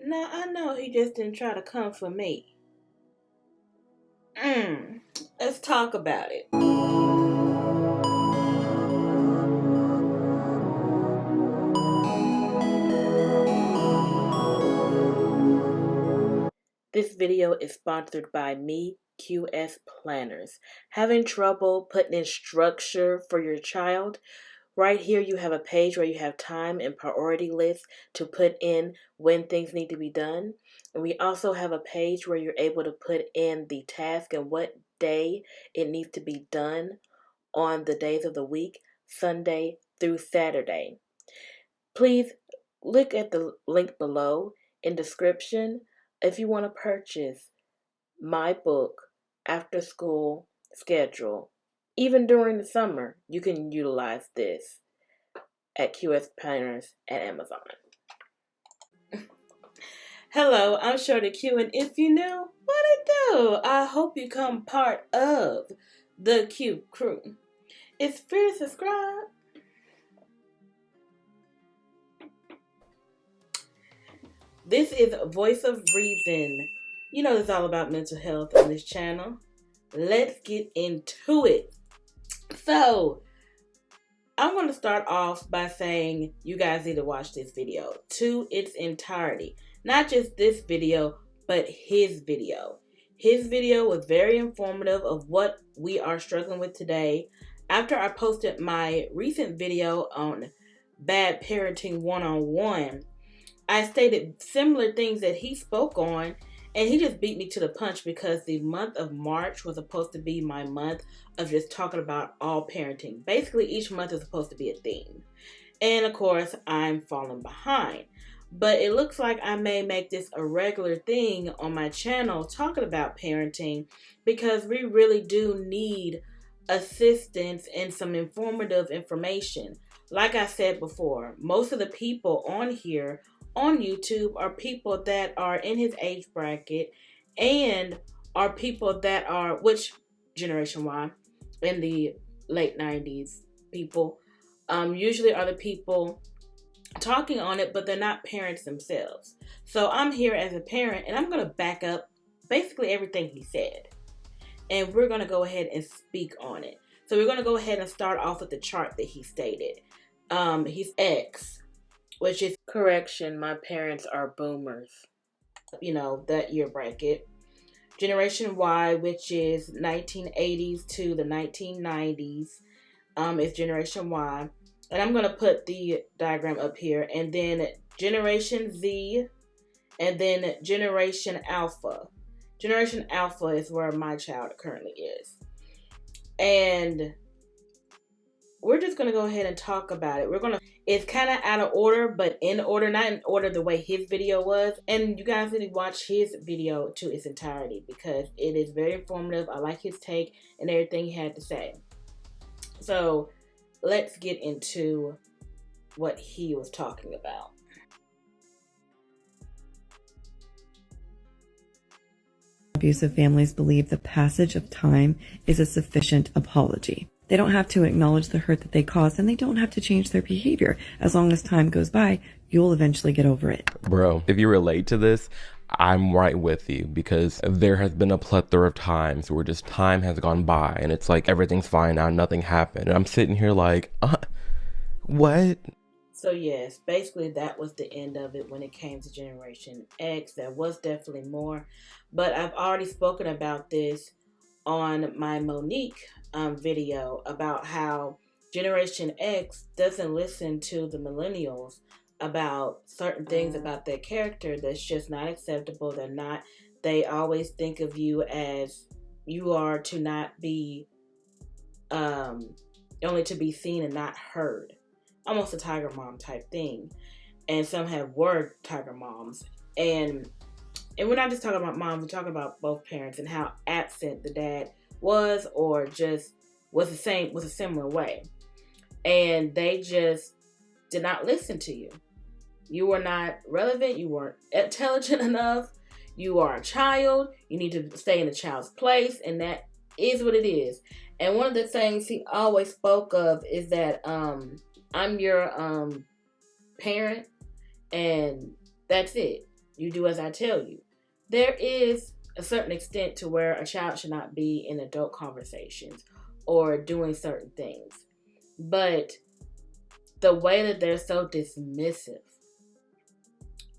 Now, I know he just didn't try to come for me. Let's talk about it. This video is sponsored by me, QSplanners. Having trouble putting in structure for your child? Right here you have a page where you have time and priority lists to put in when things need to be done. And we also have a page where you're able to put in the task and what day it needs to be done on the days of the week, Sunday through Saturday. Please look at the link below in description if you want to purchase my book, After School Schedule. Even during the summer, you can utilize this at QSplanners at Amazon. Hello, I'm Shorty Q, and if you knew, what it do? I hope you become part of the Q crew. It's free to subscribe. This is Voice of Reason. You know it's all about mental health on this channel. Let's get into it. So, I'm going to start off by saying you guys need to watch this video to its entirety. Not just this video, but his video. His video was very informative of what we are struggling with today. After I posted my recent video on bad parenting one-on-one, I stated similar things that he spoke on, and he just beat me to the punch because the month of March was supposed to be my month of just talking about all parenting. Basically, each month is supposed to be a theme. And of course, I'm falling behind. But it looks like I may make this a regular thing on my channel talking about parenting because we really do need assistance and some informative information. Like I said before, most of the people on here on YouTube are people that are in his age bracket and are people that are, which Generation Y, in the late 90s people, usually are the people talking on it, but they're not parents themselves. So I'm here as a parent, and I'm going to back up basically everything he said. And we're going to go ahead and speak on it. So we're going to go ahead and start off with the chart that he stated. He's X, which is correction, my parents are boomers. You know, that year bracket. Generation Y, which is 1980s to the 1990s, is Generation Y. And I'm going to put the diagram up here. And then Generation Z, and then Generation Alpha. Generation Alpha is where my child currently is. And we're just going to go ahead and talk about it. It's kind of out of order, but in order, not in order the way his video was. And you guys need to watch his video to its entirety because it is very informative. I like his take and everything he had to say. So let's get into what he was talking about. Abusive families believe the passage of time is a sufficient apology. They don't have to acknowledge the hurt that they caused, and they don't have to change their behavior. As long as time goes by, you'll eventually get over it. Bro, if you relate to this, I'm right with you because there has been a plethora of times where just time has gone by and it's like everything's fine now, nothing happened. And I'm sitting here like, what? So yes, basically that was the end of it when it came to Generation X. There was definitely more, but I've already spoken about this on my Monique video about how Generation X doesn't listen to the millennials about certain things about their character that's just not acceptable. They always think of you as you are to not be, only to be seen and not heard. Almost a tiger mom type thing. And some have word tiger moms. And we're not just talking about moms, we're talking about both parents and how absent the dad was or just was a similar way. And they just did not listen to you. You were not relevant, you weren't intelligent enough, you are a child, you need to stay in a child's place, and that is what it is. And one of the things he always spoke of is that I'm your parent, and that's it. You do as I tell you. There is a certain extent to where a child should not be in adult conversations or doing certain things. But the way that they're so dismissive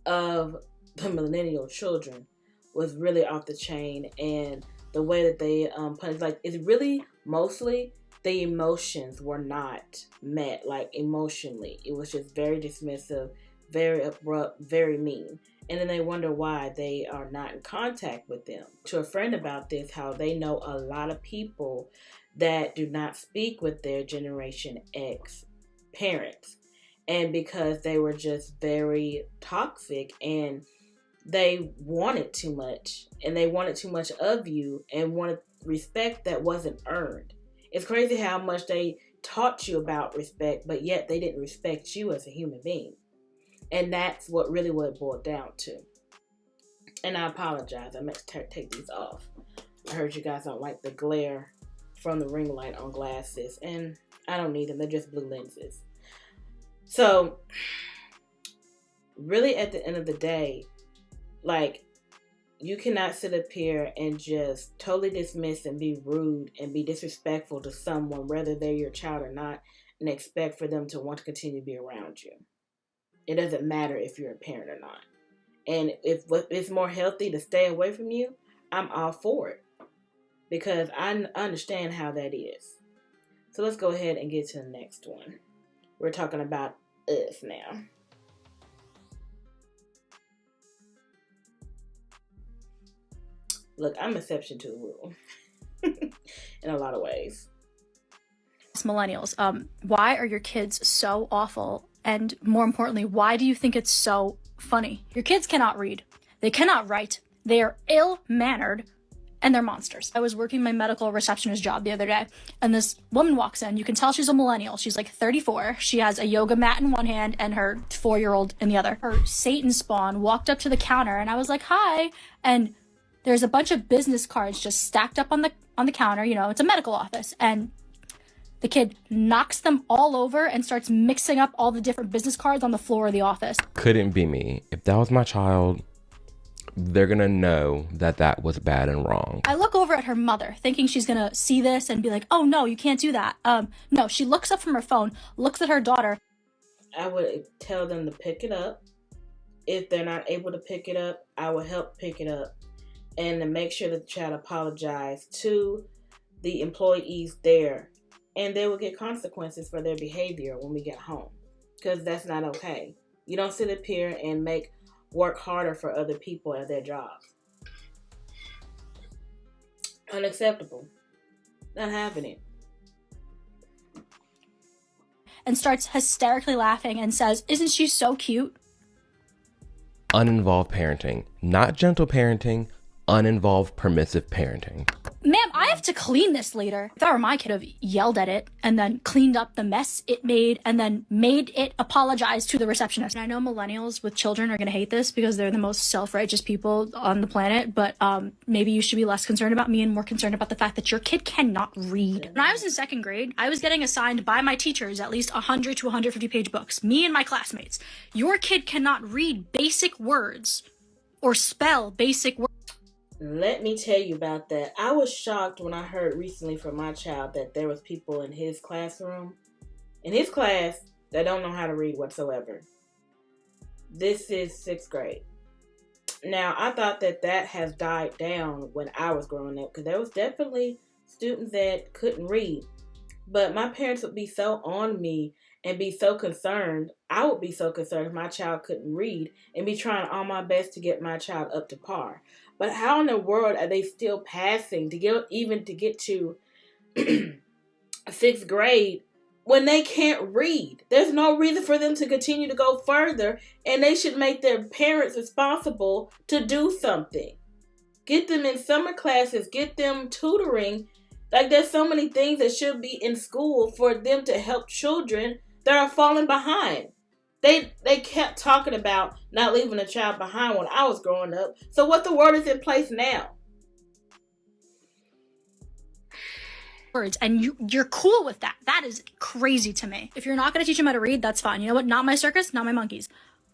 of the millennial children was really off the chain. And the way that they punish, like, it's really mostly the emotions were not met, like, emotionally. It was just very dismissive, very abrupt, very mean. And then they wonder why they are not in contact with them. To a friend about this, how they know a lot of people that do not speak with their Generation X parents. And because they were just very toxic and they wanted too much. And they wanted too much of you and wanted respect that wasn't earned. It's crazy how much they taught you about respect, but yet they didn't respect you as a human being. And that's what it boiled down to. And I apologize. I meant to take these off. I heard you guys don't like the glare from the ring light on glasses. And I don't need them. They're just blue lenses. So, really at the end of the day, like, you cannot sit up here and just totally dismiss and be rude and be disrespectful to someone, whether they're your child or not, and expect for them to want to continue to be around you. It doesn't matter if you're a parent or not. And if it's more healthy to stay away from you, I'm all for it. Because I understand how that is. So let's go ahead and get to the next one. We're talking about us now. Look, I'm an exception to the rule. In a lot of ways. Millennials, why are your kids so awful? And more importantly, why do you think it's so funny? Your kids cannot read. They cannot write. They are ill-mannered. And they're monsters. I was working my medical receptionist job the other day, and this woman walks in. You can tell she's a millennial. She's like 34. She has a yoga mat in one hand and her 4-year-old in the other. Her Satan spawn walked up to the counter, and I was like, hi. And there's a bunch of business cards just stacked up on the counter. You know, it's a medical office. And the kid knocks them all over and starts mixing up all the different business cards on the floor of the office. Couldn't be me. If that was my child, they're gonna know that was bad and wrong. I look over at her mother, thinking she's gonna see this and be like, oh no, you can't do that. No, she looks up from her phone, looks at her daughter. I would tell them to pick it up. If they're not able to pick it up, I will help pick it up. And to make sure that the child apologize to the employees there. And they will get consequences for their behavior when we get home. Because that's not okay. You don't sit up here and work harder for other people at their jobs. Unacceptable. Not happening. And starts hysterically laughing and says, isn't she so cute? Uninvolved parenting. Not gentle parenting. Uninvolved permissive parenting. Ma'am, I have to clean this later. If I were my kid, I'd have yelled at it and then cleaned up the mess it made and then made it apologize to the receptionist. And I know millennials with children are going to hate this because they're the most self-righteous people on the planet, but maybe you should be less concerned about me and more concerned about the fact that your kid cannot read. When I was in 2nd grade, I was getting assigned by my teachers at least 100 to 150 page books, me and my classmates. Your kid cannot read basic words or spell basic words. Let me tell you about that. I was shocked when I heard recently from my child that there was people in his classroom, in his class, that don't know how to read whatsoever. This is 6th grade. Now, I thought that has died down when I was growing up, because there was definitely students that couldn't read. But my parents would be so on me and be so concerned. I would be so concerned if my child couldn't read and be trying all my best to get my child up to par. But how in the world are they still passing to get to 6th grade when they can't read? There's no reason for them to continue to go further, and they should make their parents responsible to do something. Get them in summer classes, get them tutoring. Like, there's so many things that should be in school for them to help children that are falling behind. They kept talking about not leaving a child behind when I was growing up. So what the word is in place now? Words, and you're cool with that. That is crazy to me. If you're not going to teach them how to read, that's fine. You know what? Not my circus, not my monkeys.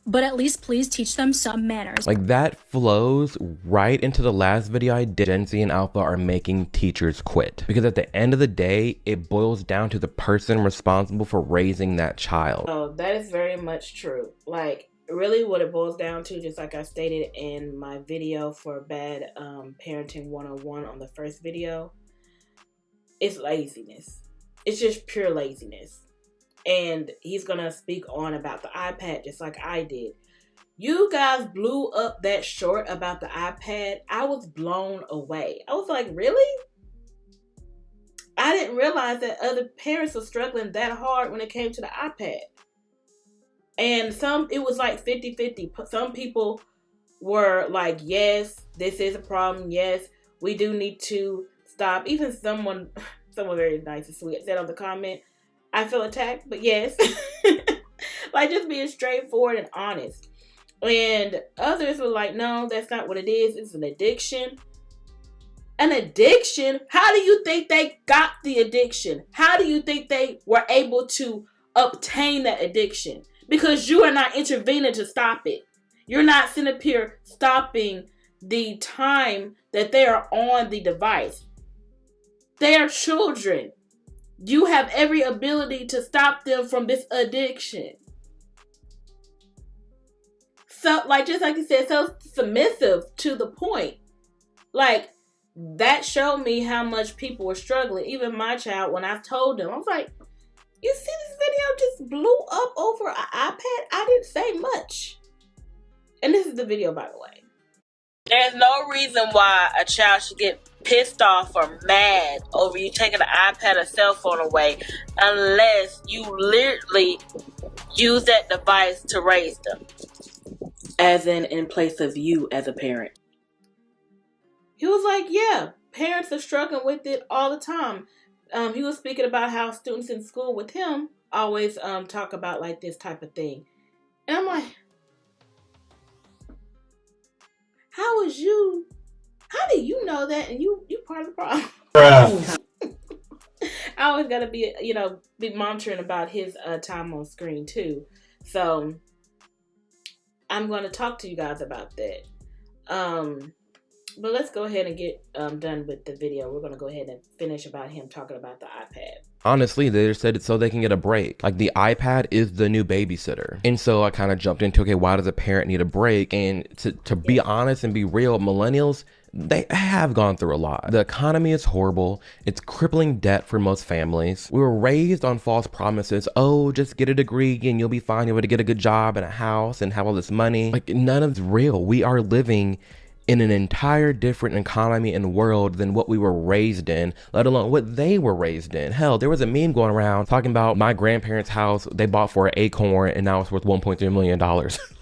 but at least please teach them some manners. Like, that flows right into the last video I did. Gen Z and Alpha are making teachers quit. Because at the end of the day, it boils down to the person responsible for raising that child. Oh, that is very much true. Like, really what it boils down to, just like I stated in my video for Bad Parenting 101 on the first video, it's laziness. It's just pure laziness. And he's going to speak on about the iPad just like I did. You guys blew up that short about the iPad. I was blown away. I was like, really? I didn't realize that other parents were struggling that hard when it came to the iPad. And it was like 50-50. Some people were like, yes, this is a problem. Yes, we do need to stop. Even someone very nice and sweet said on the comment, I feel attacked, but yes. Like, just being straightforward and honest. And others were like, no, that's not what it is. It's an addiction. An addiction? How do you think they got the addiction? How do you think they were able to obtain that addiction? Because you are not intervening to stop it. You're not sitting up here stopping the time that they are on the device. They are children. You have every ability to stop them from this addiction. So, like, just like you said, so submissive to the point. Like, that showed me how much people were struggling. Even my child, when I told them, I was like, you see this video just blew up over an iPad? I didn't say much. And this is the video, by the way. There's no reason why a child should get pissed off or mad over you taking an iPad or cell phone away unless you literally use that device to raise them. As in place of you as a parent. He was like, yeah, parents are struggling with it all the time. He was speaking about how students in school with him always talk about like this type of thing. And I'm like, how do you know that and you part of the problem? I always gotta be monitoring about his time on screen too. So I'm gonna talk to you guys about that. But let's go ahead and get done with the video. We're gonna go ahead and finish about him talking about the iPad. Honestly, they just said it so they can get a break. Like, the iPad is the new babysitter. And so I kind of jumped into, okay, why does a parent need a break? And to be honest and be real, millennials, they have gone through a lot. The economy is horrible. It's crippling debt for most families. We were raised on false promises. Oh, just get a degree and you'll be fine. You'll be able to get a good job and a house and have all this money. Like, none of it's real. We are living in an entire different economy and world than what we were raised in, let alone what they were raised in. Hell, there was a meme going around talking about my grandparents' house they bought for an acorn and now it's worth $1.3 million.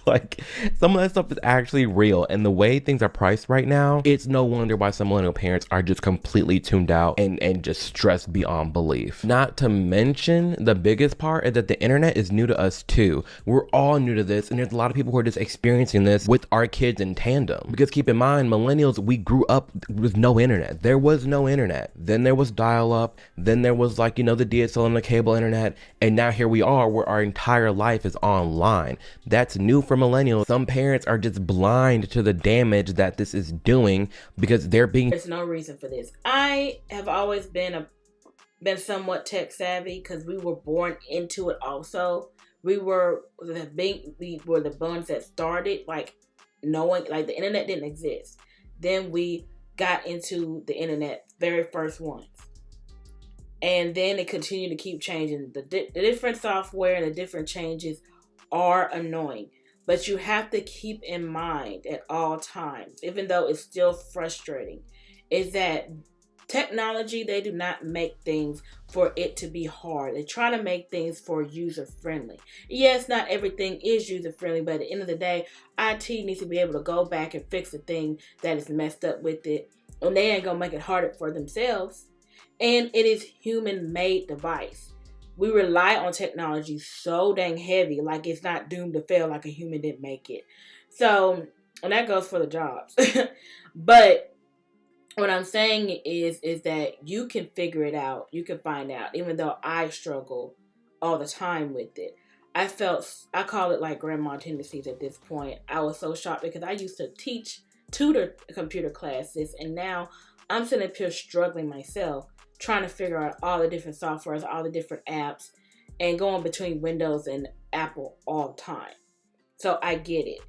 Like, some of that stuff is actually real. And the way things are priced right now, it's no wonder why some millennial parents are just completely tuned out and just stressed beyond belief. Not to mention, the biggest part is that the internet is new to us too. We're all new to this, and there's a lot of people who are just experiencing this with our kids in tandem. Because keep in mind, millennials, we grew up with no internet. There was no internet. Then there was dial-up. Then there was, like, the DSL and the cable internet. And now here we are where our entire life is online. That's new for millennials. Some parents are just blind to the damage that this is doing because there's no reason for this. I have always been somewhat tech savvy because we were born into it also. We were the ones that started knowing the internet didn't exist. Then we got into the internet, very first ones. And then it continued to keep changing. The different software and the different changes are annoying. But you have to keep in mind at all times, even though it's still frustrating, is that technology, they do not make things for it to be hard. They try to make things for user-friendly. Yes, not everything is user-friendly, but at the end of the day, IT needs to be able to go back and fix the thing that is messed up with it. And they ain't going to make it harder for themselves. And it is human-made device. We rely on technology so dang heavy, like it's not doomed to fail, like a human didn't make it. So, and that goes for the jobs. But what I'm saying is that you can figure it out. You can find out, even though I struggle all the time with it. I call it like grandma tendencies at this point. I was so shocked because I used to tutor computer classes, and now I'm sitting up here struggling myself, trying to figure out all the different softwares, all the different apps, and going between Windows and Apple all the time. So I get it.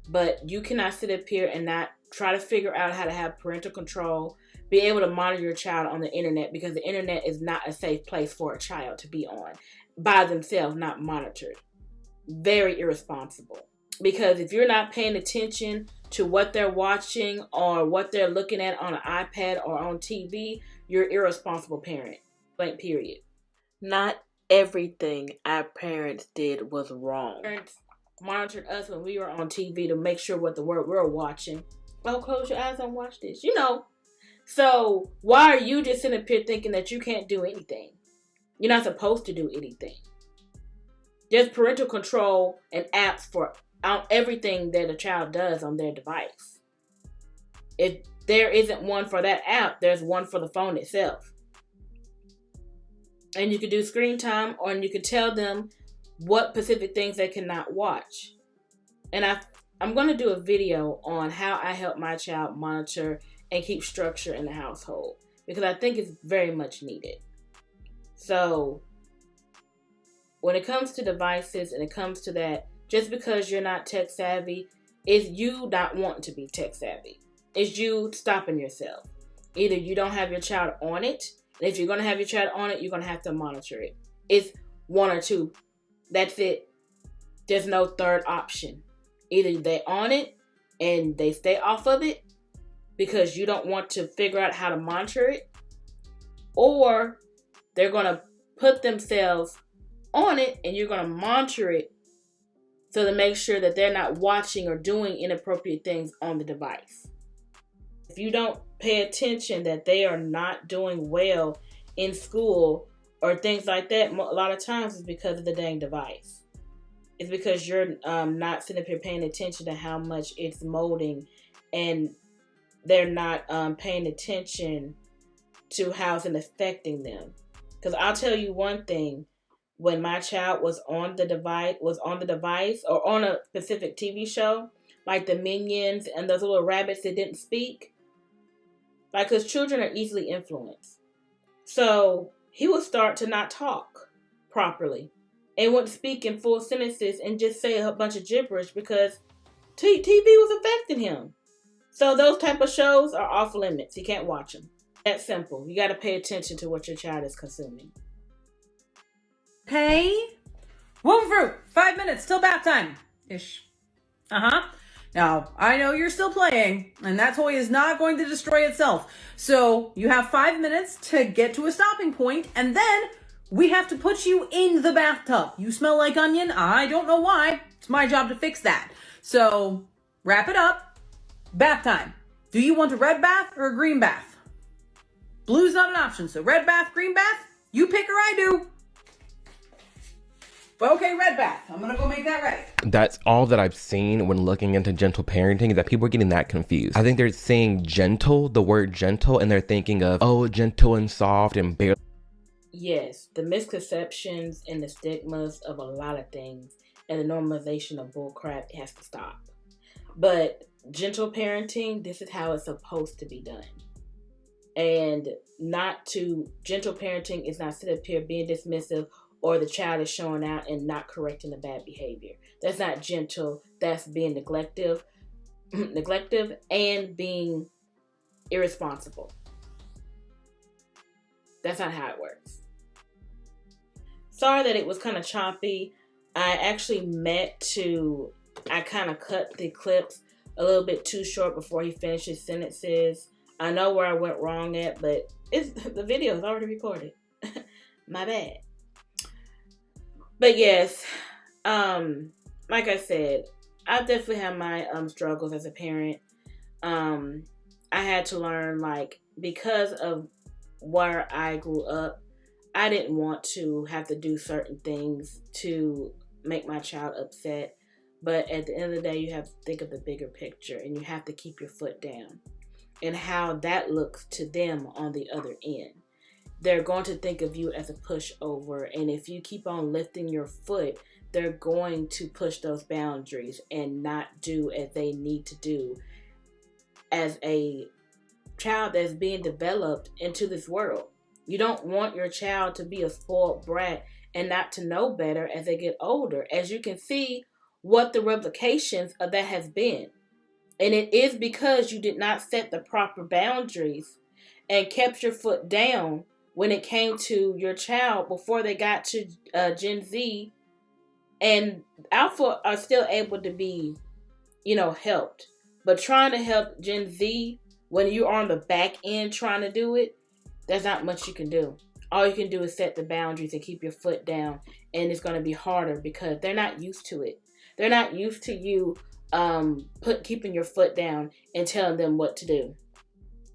But you cannot sit up here and not try to figure out how to have parental control, be able to monitor your child on the internet, because the internet is not a safe place for a child to be on by themselves, not monitored. Very irresponsible. Because if you're not paying attention to what they're watching or what they're looking at on an iPad or on TV, you're an irresponsible parent. Blank period. Not everything our parents did was wrong. Parents monitored us when we were on TV to make sure what we're watching. Oh, close your eyes and watch this. So why are you just sitting up here thinking that you can't do anything? You're not supposed to do anything. There's parental control and apps for everything that a child does on their device. If there isn't one for that app, there's one for the phone itself. And you can do screen time, or you can tell them what specific things they cannot watch. And I'm going to do a video on how I help my child monitor and keep structure in the household, because I think it's very much needed. So when it comes to devices and it comes to that, just because you're not tech savvy, it's you not wanting to be tech savvy. It's you stopping yourself. Either you don't have your child on it, and if you're going to have your child on it, you're going to have to monitor it. It's one or two. That's it. There's no third option. Either they on it and they stay off of it because you don't want to figure out how to monitor it, or they're going to put themselves on it and you're going to monitor it so to make sure that they're not watching or doing inappropriate things on the device. If you don't pay attention that they are not doing well in school or things like that, a lot of times it's because of the dang device. It's because you're not sitting up here paying attention to how much it's molding, and they're not paying attention to how it's affecting them. Because I'll tell you one thing, when my child was on the device or on a specific TV show, like the Minions and those little rabbits that didn't speak, like, because children are easily influenced. So he would start to not talk properly and wouldn't speak in full sentences and just say a bunch of gibberish because TV was affecting him. So those type of shows are off limits. You can't watch them. That's simple. You got to pay attention to what your child is consuming. Hey, womb fruit, 5 minutes till bath time ish. Now, I know you're still playing, and that toy is not going to destroy itself. So you have 5 minutes to get to a stopping point, and then we have to put you in the bathtub. You smell like onion. I don't know why. It's my job to fix that. So wrap it up. Bath time. Do you want a red bath or a green bath? Blue's not an option, so red bath, green bath, you pick or I do. Okay, red bath. I'm going to go make that ready. That's all that I've seen when looking into gentle parenting, is that people are getting that confused. I think they're saying gentle, the word gentle, and they're thinking of, oh, gentle and soft and bare. Yes, the misconceptions and the stigmas of a lot of things and the normalization of bullcrap has to stop. But gentle parenting, this is how it's supposed to be done. And gentle parenting is not sit up here being dismissive, or the child is showing out and not correcting the bad behavior. That's not gentle. That's being neglective and being irresponsible. That's not how it works. Sorry that it was kind of choppy. I actually I kind of cut the clips a little bit too short before he finished his sentences. I know where I went wrong at, but the video is already recorded. My bad. But yes, like I said, I definitely have my struggles as a parent. I had to learn, because of where I grew up, I didn't want to have to do certain things to make my child upset. But at the end of the day, you have to think of the bigger picture, and you have to keep your foot down and how that looks to them on the other end. They're going to think of you as a pushover, and if you keep on lifting your foot, they're going to push those boundaries and not do as they need to do as a child that's being developed into this world. You don't want your child to be a spoiled brat and not to know better as they get older. As you can see what the replications of that has been. And it is because you did not set the proper boundaries and kept your foot down when it came to your child before they got to Gen Z. And Alpha are still able to be, helped. But trying to help Gen Z when you're on the back end trying to do it, there's not much you can do. All you can do is set the boundaries and keep your foot down. And it's going to be harder because they're not used to it. They're not used to you keeping your foot down and telling them what to do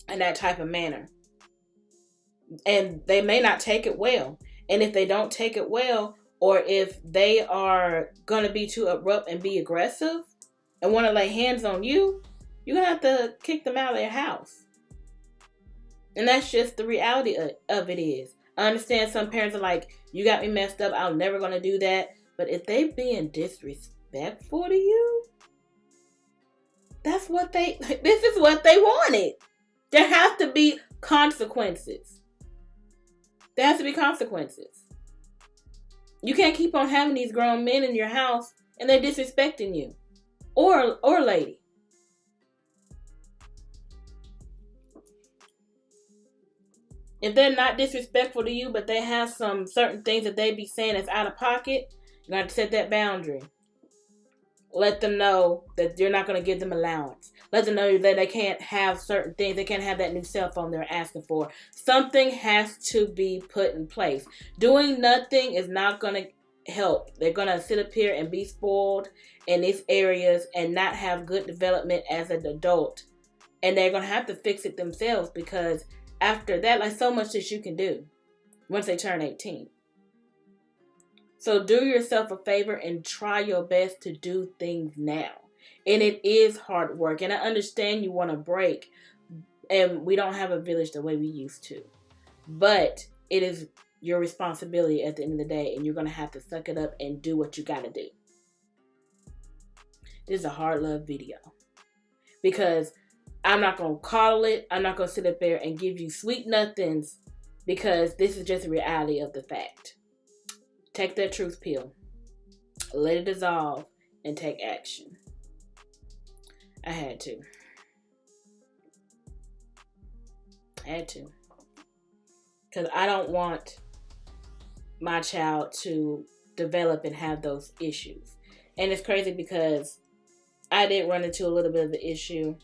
in that type of manner. And they may not take it well. And if they don't take it well, or if they are going to be too abrupt and be aggressive and want to lay hands on you, you're going to have to kick them out of their house. And that's just the reality of it is. I understand some parents are like, you got me messed up, I'm never going to do that. But if they being disrespectful to you, this is what they wanted. There have to be consequences. There has to be consequences. You can't keep on having these grown men in your house and they're disrespecting you. Or lady. If they're not disrespectful to you, but they have some certain things that they be saying that's out of pocket, you have to set that boundary. Let them know that you're not going to give them allowance. Let them know that they can't have certain things. They can't have that new cell phone they're asking for. Something has to be put in place. Doing nothing is not going to help. They're going to sit up here and be spoiled in these areas and not have good development as an adult. And they're going to have to fix it themselves because after that, like so much that you can do once they turn 18. So do yourself a favor and try your best to do things now. And it is hard work. And I understand you want to break. And we don't have a village the way we used to. But it is your responsibility at the end of the day. And you're going to have to suck it up and do what you got to do. This is a hard love video. Because I'm not going to coddle it. I'm not going to sit up there and give you sweet nothings. Because this is just the reality of the fact. Take that truth pill. Let it dissolve and take action. I had to. Because I don't want my child to develop and have those issues. And it's crazy because I did run into a little bit of the issue.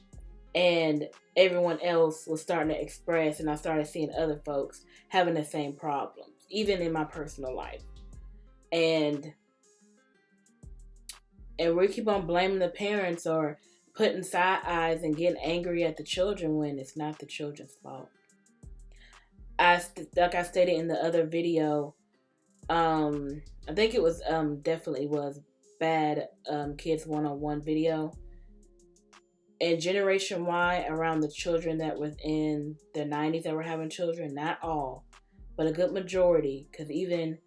And everyone else was starting to express. And I started seeing other folks having the same problems. Even in my personal life. And we keep on blaming the parents or putting side eyes and getting angry at the children when it's not the children's fault. Like I stated in the other video, I think it was definitely was Bad Kids 101 video. And Generation Y around the children that were in the 90s that were having children, not all, but a good majority, because even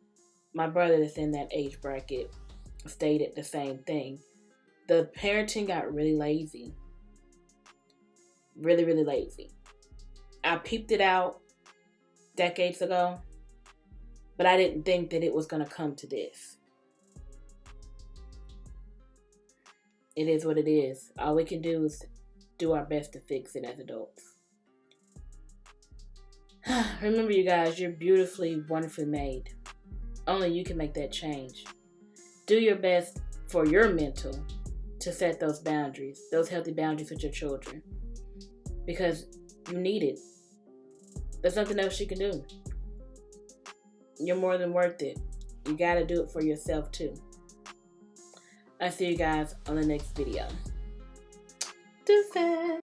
my brother that's in that age bracket stated the same thing. The parenting got really lazy. Really, really lazy. I peeped it out decades ago, but I didn't think that it was going to come to this. It is what it is. All we can do is do our best to fix it as adults. Remember, you guys, you're beautifully, wonderfully made. Only you can make that change. Do your best for your mental to set those boundaries, those healthy boundaries with your children. Because you need it. There's nothing else you can do. You're more than worth it. You got to do it for yourself too. I'll see you guys on the next video. Deuces.